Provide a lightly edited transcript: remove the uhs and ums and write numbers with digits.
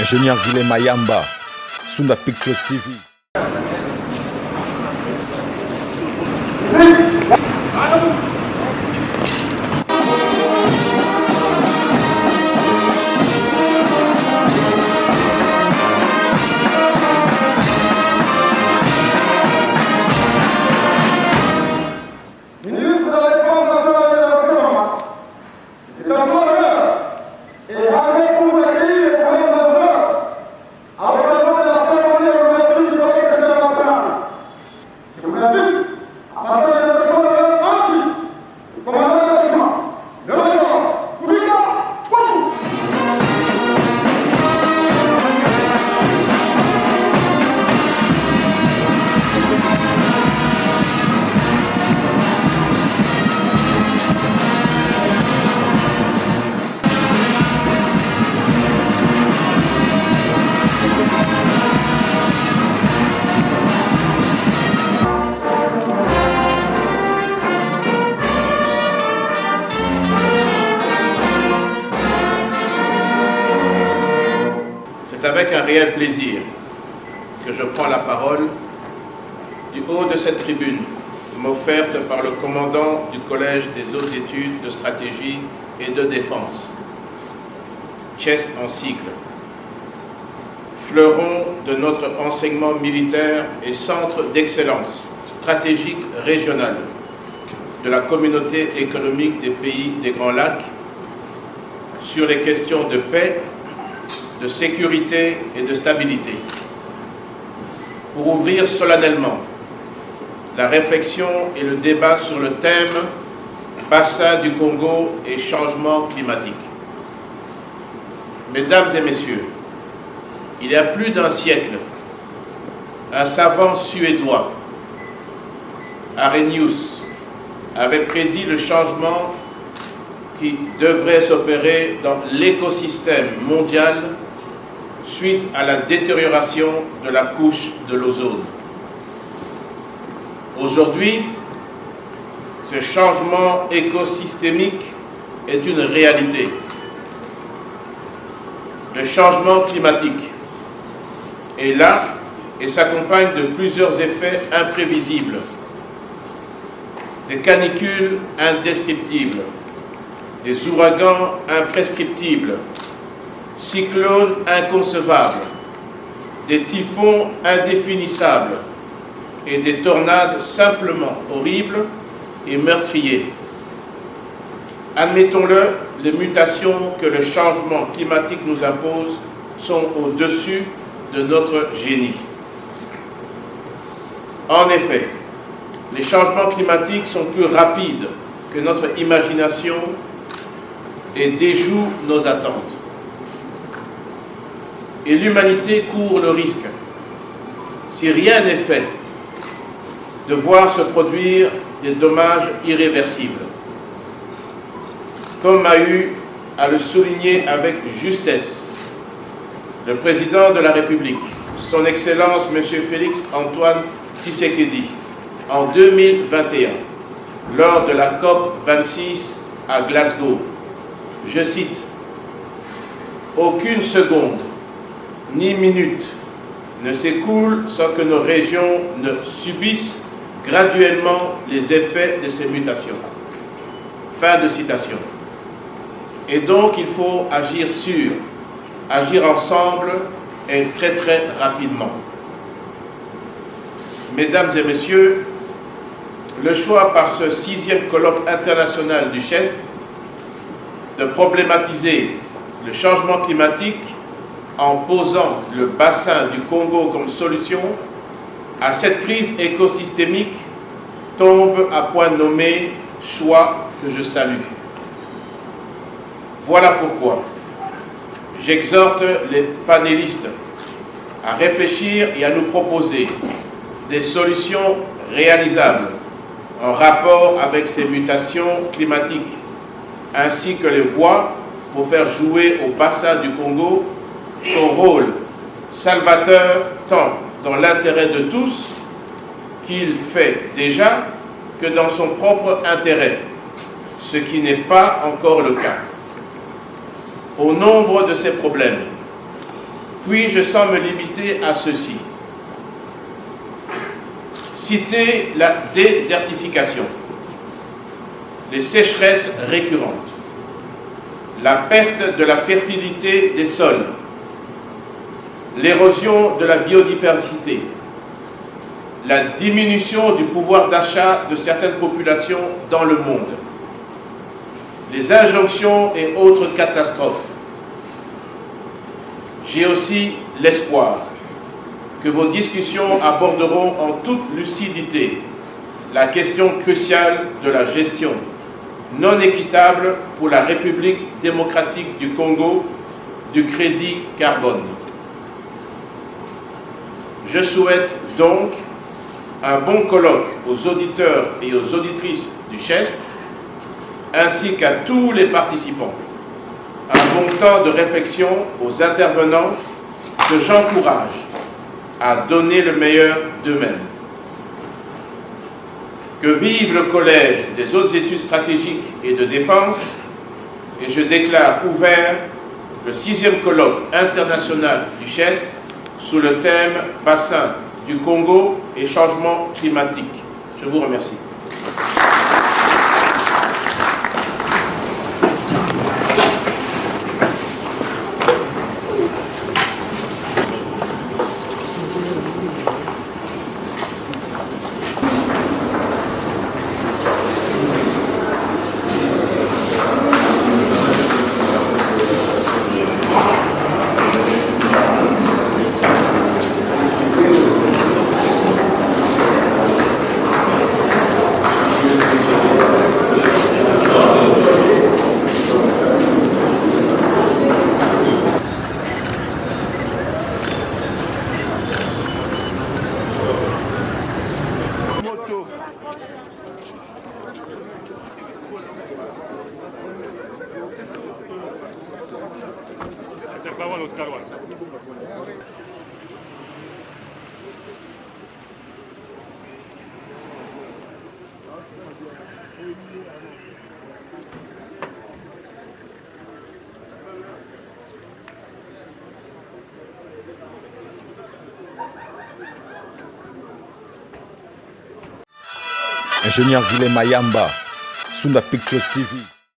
Ingénieur Guilhem Mayamba, Sunda Picture TV. C'est avec un réel plaisir que je prends la parole du haut de cette tribune m'offerte par le commandant du Collège des hautes études de stratégie et de défense, CHES en sigle, fleuron de notre enseignement militaire et centre d'excellence stratégique régional de la communauté économique des pays des Grands Lacs sur les questions de paix, de sécurité et de stabilité, pour ouvrir solennellement la réflexion et le débat sur le thème « Bassin du Congo et changement climatique ». Mesdames et messieurs, il y a plus d'un siècle, un savant suédois, Arrhenius, avait prédit le changement qui devrait s'opérer dans l'écosystème mondial suite à la détérioration de la couche de l'ozone. Aujourd'hui, ce changement écosystémique est une réalité. Le changement climatique est là et s'accompagne de plusieurs effets imprévisibles. Des canicules indescriptibles, des ouragans imprescriptibles, cyclones inconcevables, des typhons indéfinissables et des tornades simplement horribles et meurtriers. Admettons-le, les mutations que le changement climatique nous impose sont au-dessus de notre génie. En effet, les changements climatiques sont plus rapides que notre imagination et déjouent nos attentes. Et l'humanité court le risque, si rien n'est fait, de voir se produire des dommages irréversibles. Comme a eu à le souligner avec justesse le président de la République, son Excellence M. Félix Antoine Tshisekedi, en 2021, lors de la COP 26 à Glasgow. Je cite, « Aucune seconde ni minute ne s'écoule sans que nos régions ne subissent graduellement les effets de ces mutations. » Fin de citation. Et donc il faut agir sûr, agir ensemble et très très rapidement. Mesdames et messieurs, le choix par ce 6e colloque international du CHES de problématiser le changement climatique en posant le bassin du Congo comme solution à cette crise écosystémique tombe à point nommé, choix que je salue. Voilà pourquoi j'exhorte les panélistes à réfléchir et à nous proposer des solutions réalisables en rapport avec ces mutations climatiques, ainsi que les voies pour faire jouer au bassin du Congo son rôle salvateur tant dans l'intérêt de tous qu'il fait déjà que dans son propre intérêt, ce qui n'est pas encore le cas. Au nombre de ces problèmes, Puis-je sans me limiter à ceci. Citer la désertification, les sécheresses récurrentes, la perte de la fertilité des sols, l'érosion de la biodiversité, la diminution du pouvoir d'achat de certaines populations dans le monde, les injonctions et autres catastrophes. J'ai aussi l'espoir que vos discussions aborderont en toute lucidité la question cruciale de la gestion non équitable pour la République démocratique du Congo du crédit carbone. Je souhaite donc un bon colloque aux auditeurs et aux auditrices du CHEST, ainsi qu'à tous les participants. Un bon temps de réflexion aux intervenants que j'encourage à donner le meilleur d'eux-mêmes. Que vive le Collège des hautes études stratégiques et de défense, et je déclare ouvert le 6e colloque international du CHEST sous le thème « Bassin du Congo et changement climatique ». Je vous remercie. Ingénieur Guilhem Mayamba, Sunda Picture TV.